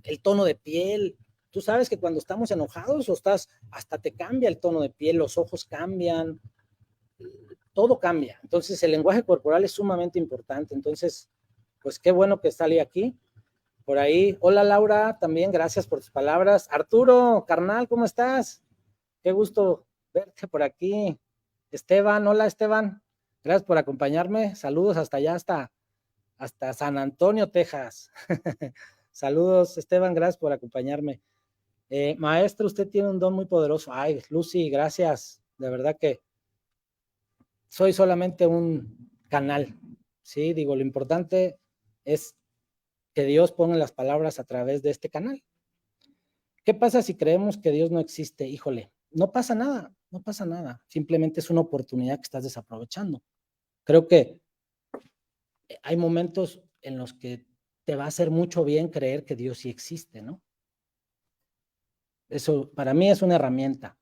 el tono de piel. Tú sabes que cuando estamos enojados o estás, hasta te cambia el tono de piel, los ojos cambian, todo cambia. Entonces, el lenguaje corporal es sumamente importante. Entonces, pues qué bueno que salí aquí. Por ahí, hola Laura, también gracias por tus palabras. Arturo, carnal, ¿cómo estás? Qué gusto verte por aquí. Esteban, hola Esteban, gracias por acompañarme. Saludos hasta allá, hasta San Antonio, Texas. Saludos Esteban, gracias por acompañarme. Maestro, usted tiene un don muy poderoso. Ay, Lucy, gracias. De verdad que soy solamente un canal, ¿sí? Digo, lo importante es que Dios ponga las palabras a través de este canal. ¿Qué pasa si creemos que Dios no existe? Híjole, no pasa nada, no pasa nada. Simplemente es una oportunidad que estás desaprovechando. Creo que hay momentos en los que te va a hacer mucho bien creer que Dios sí existe, ¿no? Eso para mí es una herramienta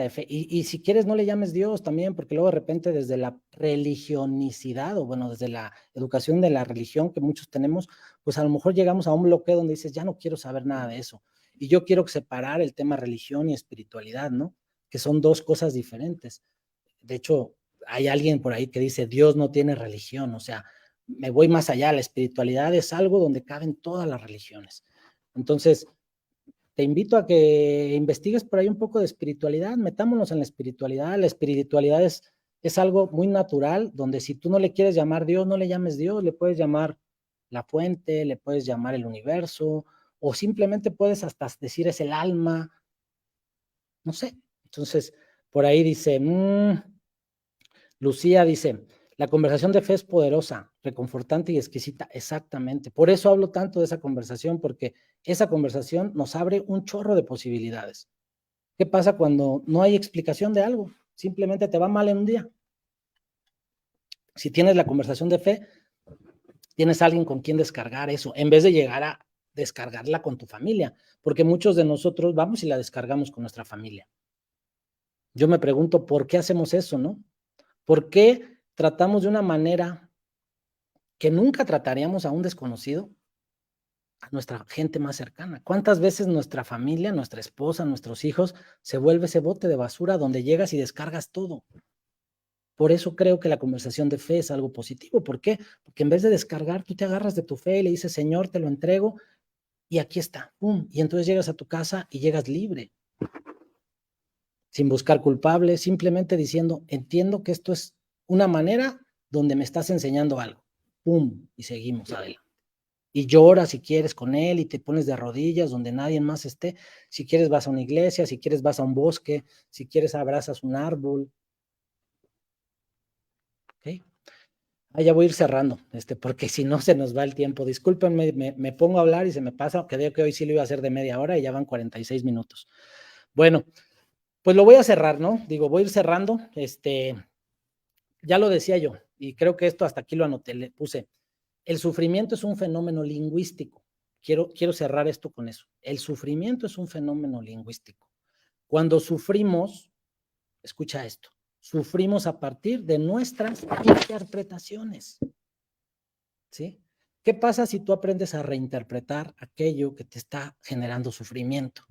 de fe. Y si quieres, no le llames Dios también, porque luego de repente desde la religionicidad, o bueno, desde la educación de la religión que muchos tenemos, pues a lo mejor llegamos a un bloqueo donde dices, ya no quiero saber nada de eso. Y yo quiero separar el tema religión y espiritualidad, ¿no? Que son dos cosas diferentes. De hecho, hay alguien por ahí que dice, Dios no tiene religión, o sea, me voy más allá, la espiritualidad es algo donde caben todas las religiones. Entonces, te invito a que investigues por ahí un poco de espiritualidad, metámonos en la espiritualidad es algo muy natural, donde si tú no le quieres llamar Dios, no le llames Dios, le puedes llamar la fuente, le puedes llamar el universo, o simplemente puedes hasta decir es el alma, no sé. Entonces, por ahí dice, Lucía dice, la conversación de fe es poderosa, reconfortante y exquisita, exactamente. Por eso hablo tanto de esa conversación, porque esa conversación nos abre un chorro de posibilidades. ¿Qué pasa cuando no hay explicación de algo? Simplemente te va mal en un día. Si tienes la conversación de fe, tienes alguien con quien descargar eso, en vez de llegar a descargarla con tu familia, porque muchos de nosotros vamos y la descargamos con nuestra familia. Yo me pregunto, ¿por qué hacemos eso, no? ¿Por qué tratamos de una manera que nunca trataríamos a un desconocido, a nuestra gente más cercana? ¿Cuántas veces nuestra familia, nuestra esposa, nuestros hijos, se vuelve ese bote de basura donde llegas y descargas todo? Por eso creo que la conversación de fe es algo positivo. ¿Por qué? Porque en vez de descargar, tú te agarras de tu fe y le dices, Señor, te lo entrego y aquí está. ¡Pum! Y entonces llegas a tu casa y llegas libre, sin buscar culpables, simplemente diciendo, entiendo que esto es una manera donde me estás enseñando algo. ¡Pum! Y seguimos adelante. Y lloras si quieres con él y te pones de rodillas donde nadie más esté. Si quieres vas a una iglesia, si quieres vas a un bosque, si quieres abrazas un árbol. ¿Ok? Ya voy a ir cerrando, porque si no se nos va el tiempo. Discúlpenme, me pongo a hablar y se me pasa. Creo que hoy sí lo iba a hacer de media hora y ya van 46 minutos. Bueno, pues lo voy a cerrar, ¿no? Digo, voy a ir cerrando. Ya lo decía yo, y creo que esto hasta aquí lo anoté, le puse. El sufrimiento es un fenómeno lingüístico. Quiero cerrar esto con eso. El sufrimiento es un fenómeno lingüístico. Cuando sufrimos, escucha esto, sufrimos a partir de nuestras interpretaciones. ¿Sí? ¿Qué pasa si tú aprendes a reinterpretar aquello que te está generando sufrimiento?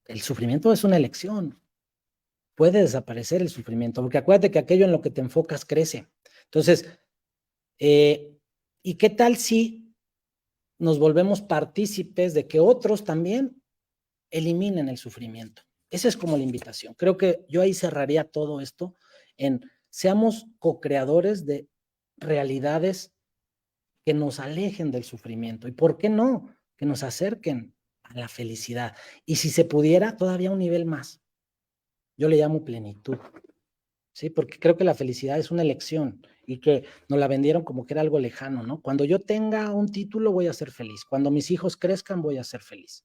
El sufrimiento es una elección. Puede desaparecer el sufrimiento, porque acuérdate que aquello en lo que te enfocas crece. Entonces, ¿y qué tal si nos volvemos partícipes de que otros también eliminen el sufrimiento? Esa es como la invitación. Creo que yo ahí cerraría todo esto en seamos co-creadores de realidades que nos alejen del sufrimiento. ¿Y por qué no? Que nos acerquen a la felicidad. Y si se pudiera, todavía un nivel más. Yo le llamo plenitud. ¿Sí? Porque creo que la felicidad es una elección y que nos la vendieron como que era algo lejano, ¿no? Cuando yo tenga un título voy a ser feliz. Cuando mis hijos crezcan voy a ser feliz.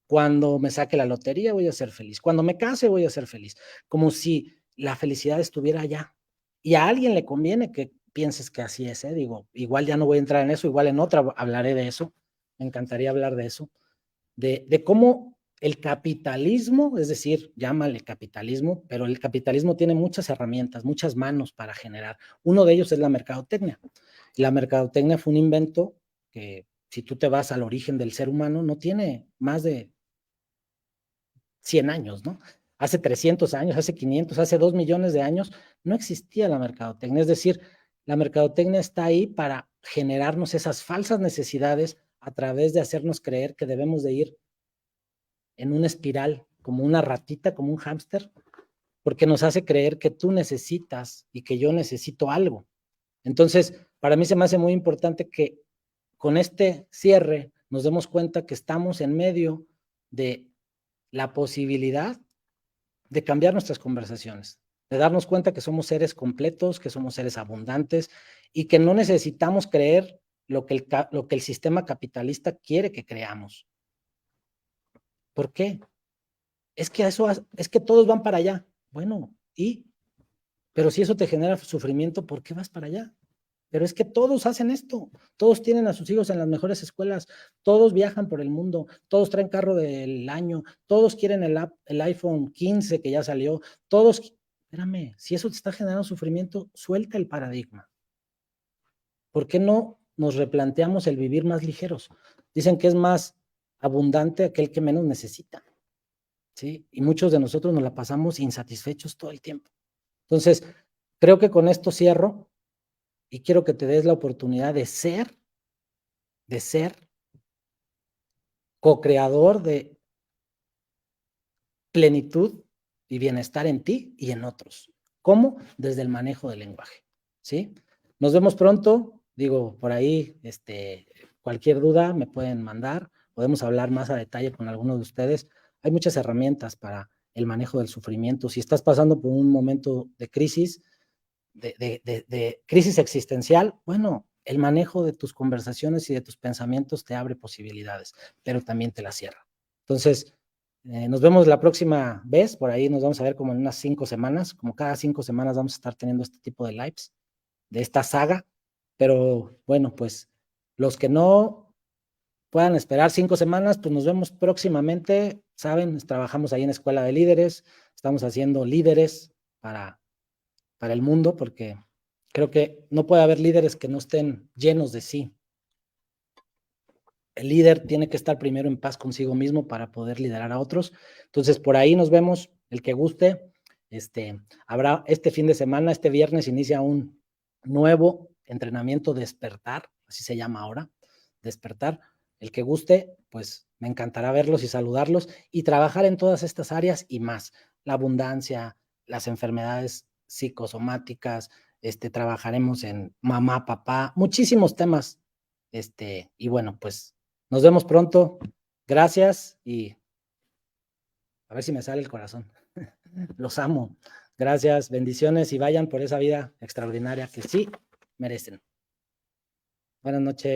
Cuando me saque la lotería voy a ser feliz. Cuando me case voy a ser feliz. Como si la felicidad estuviera allá. Y a alguien le conviene que pienses que así es, ¿eh? Digo, igual ya no voy a entrar en eso, igual en otra hablaré de eso. Me encantaría hablar de eso. De cómo el capitalismo, es decir, llámale capitalismo, pero el capitalismo tiene muchas herramientas, muchas manos para generar. Uno de ellos es la mercadotecnia. La mercadotecnia fue un invento que, si tú te vas al origen del ser humano, no tiene más de 100 años, ¿no? Hace 300 años, hace 500, hace 2 millones de años, no existía la mercadotecnia. Es decir, la mercadotecnia está ahí para generarnos esas falsas necesidades a través de hacernos creer que debemos de ir en una espiral, como una ratita, como un hámster, porque nos hace creer que tú necesitas y que yo necesito algo. Entonces, para mí se me hace muy importante que con este cierre nos demos cuenta que estamos en medio de la posibilidad de cambiar nuestras conversaciones, de darnos cuenta que somos seres completos, que somos seres abundantes y que no necesitamos creer lo que el sistema capitalista quiere que creamos. ¿Por qué? Es que todos van para allá. Bueno, pero si eso te genera sufrimiento, ¿por qué vas para allá? Pero es que todos hacen esto, todos tienen a sus hijos en las mejores escuelas, todos viajan por el mundo, todos traen carro del año, todos quieren el iPhone 15 que ya salió, todos, espérame, si eso te está generando sufrimiento, suelta el paradigma. ¿Por qué no nos replanteamos el vivir más ligeros? Dicen que es más abundante aquel que menos necesita. ¿Sí? Y muchos de nosotros nos la pasamos insatisfechos todo el tiempo. Entonces, creo que con esto cierro y quiero que te des la oportunidad de ser co-creador de plenitud y bienestar en ti y en otros. ¿Cómo? Desde el manejo del lenguaje. ¿Sí? Nos vemos pronto. Digo, por ahí, cualquier duda me pueden mandar. Podemos hablar más a detalle con algunos de ustedes. Hay muchas herramientas para el manejo del sufrimiento. Si estás pasando por un momento de crisis, de crisis existencial, bueno, el manejo de tus conversaciones y de tus pensamientos te abre posibilidades, pero también te las cierra. Entonces, Nos vemos la próxima vez, por ahí nos vamos a ver como en unas 5 semanas, como cada 5 semanas vamos a estar teniendo este tipo de lives, de esta saga, pero bueno, pues los que no puedan esperar 5 semanas, pues nos vemos próximamente, saben, trabajamos ahí en Escuela de Líderes, estamos haciendo líderes para el mundo, porque creo que no puede haber líderes que no estén llenos de sí. El líder tiene que estar primero en paz consigo mismo para poder liderar a otros. Entonces, por ahí nos vemos, el que guste. Habrá este fin de semana, este viernes inicia un nuevo entrenamiento despertar, así se llama ahora, despertar. El que guste, pues me encantará verlos y saludarlos y trabajar en todas estas áreas y más. La abundancia, las enfermedades psicosomáticas, trabajaremos en mamá, papá, muchísimos temas. Y bueno, pues nos vemos pronto. Gracias y a ver si me sale el corazón. Los amo. Gracias, bendiciones y vayan por esa vida extraordinaria que sí merecen. Buenas noches.